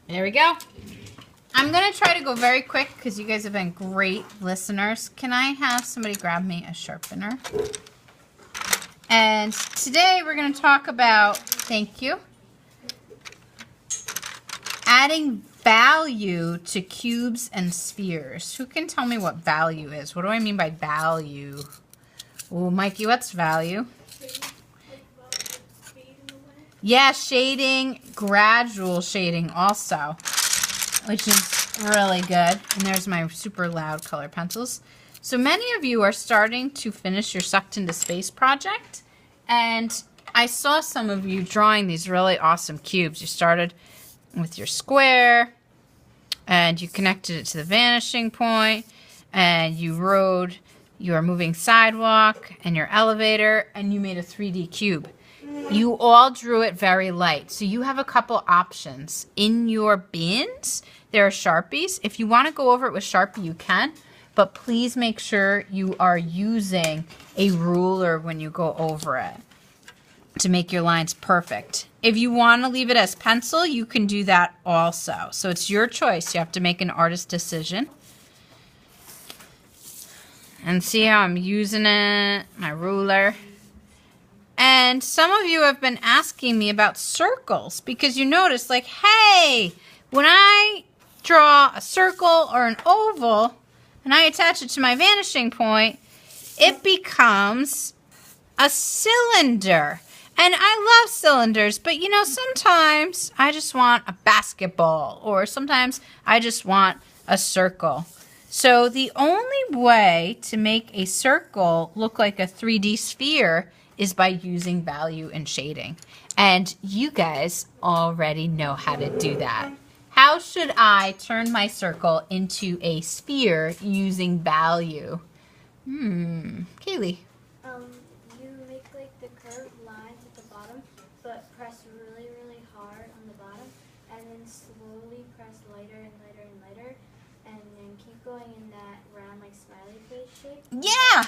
There we go. I'm going to try to go very quick because you guys have been great listeners. Can I have somebody grab me a sharpener? And today we're going to talk about, thank you, adding value to cubes and spheres. Who can tell me what value is? What do I mean by value? Oh, Mikey, what's value? Yeah, shading, gradual shading also, which is really good. And there's my super loud color pencils. So many of you are starting to finish your Sucked into Space project. And I saw some of you drawing these really awesome cubes. You started with your square, and you connected it to the vanishing point, and you rode your moving sidewalk and your elevator, and you made a 3D cube. You all drew it very light. So you have a couple options. In your bins, there are Sharpies. If you want to go over it with Sharpie, you can. But please make sure you are using a ruler when you go over it to make your lines perfect. If you want to leave it as pencil, you can do that also. So it's your choice. You have to make an artist decision. And see how I'm using it, my ruler. And some of you have been asking me about circles because you notice, like, hey, when I draw a circle or an oval and I attach it to my vanishing point, it becomes a cylinder. And I love cylinders, but you know, sometimes I just want a basketball, or sometimes I just want a circle. So the only way to make a circle look like a 3D sphere is by using value and shading. And you guys already know how to do that. How should I turn my circle into a sphere using value? Kaylee. You make like the curved lines at the bottom, but press really, really hard on the bottom, and then slowly press lighter and lighter and lighter, and then keep going in that round, like smiley face shape. Yeah!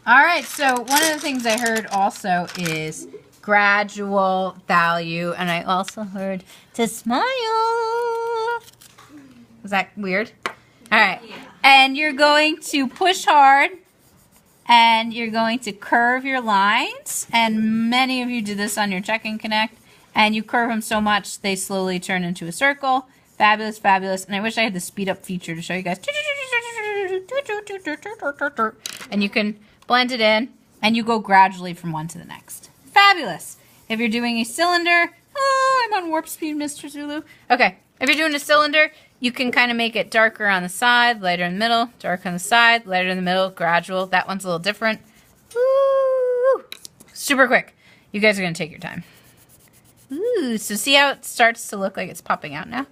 All right, so one of the things I heard also is gradual value, and I also heard to smile. Was that weird? All right, and you're going to push hard, and you're going to curve your lines, and many of you do this on your Check and Connect, and you curve them so much they slowly turn into a circle. Fabulous, fabulous, and I wish I had the speed up feature to show you guys. And you can blend it in, and you go gradually from one to the next. Fabulous. If you're doing a cylinder, oh, I'm on warp speed, Mr. Zulu. Okay, if you're doing a cylinder, you can kind of make it darker on the side, lighter in the middle, darker on the side, lighter in the middle, gradual. That one's a little different. Woo! Super quick. You guys are going to take your time. Ooh, so see how it starts to look like it's popping out now?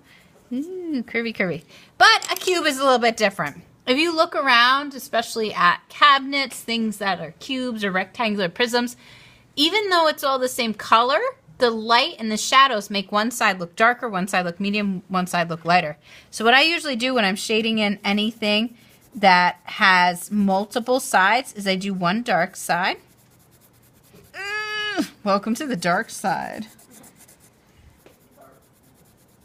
Ooh, curvy, curvy. But a cube is a little bit different. If you look around, especially at cabinets, things that are cubes or rectangular prisms, even though it's all the same color, the light and the shadows make one side look darker, one side look medium, one side look lighter. So what I usually do when I'm shading in anything that has multiple sides is I do one dark side. Welcome to the dark side.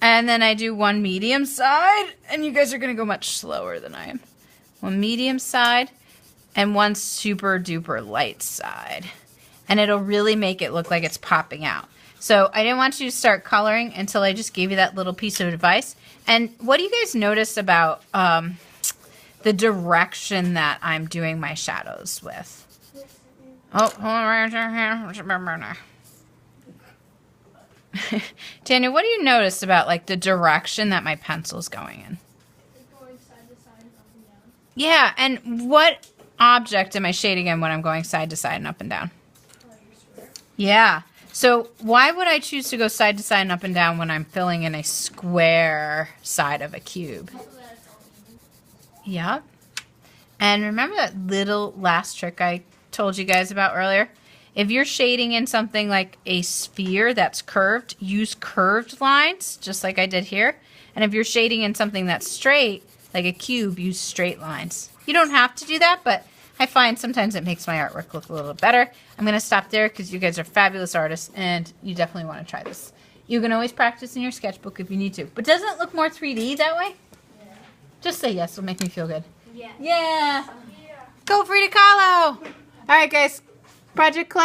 And then I do one medium side, and you guys are going to go much slower than I am. One medium side and one super duper light side. And it'll really make it look like it's popping out. So I didn't want you to start coloring until I just gave you that little piece of advice. And what do you guys notice about the direction that I'm doing my shadows with? Oh, hold on. Tanya, what do you notice about like the direction that my pencil's going in? It's going side to side and up and down. Yeah, and what object am I shading in when I'm going side to side and up and down? Yeah. So why would I choose to go side to side and up and down when I'm filling in a square side of a cube? Yep. And remember that little last trick I told you guys about earlier? If you're shading in something like a sphere that's curved, use curved lines, just like I did here. And if you're shading in something that's straight, like a cube, use straight lines. You don't have to do that, but I find sometimes it makes my artwork look a little better. I'm going to stop there because you guys are fabulous artists, and you definitely want to try this. You can always practice in your sketchbook if you need to. But doesn't it look more 3D that way? Yeah. Just say yes. It'll make me feel good. Yeah. Yeah. Go Frida Kahlo. All right, guys. Project Collect.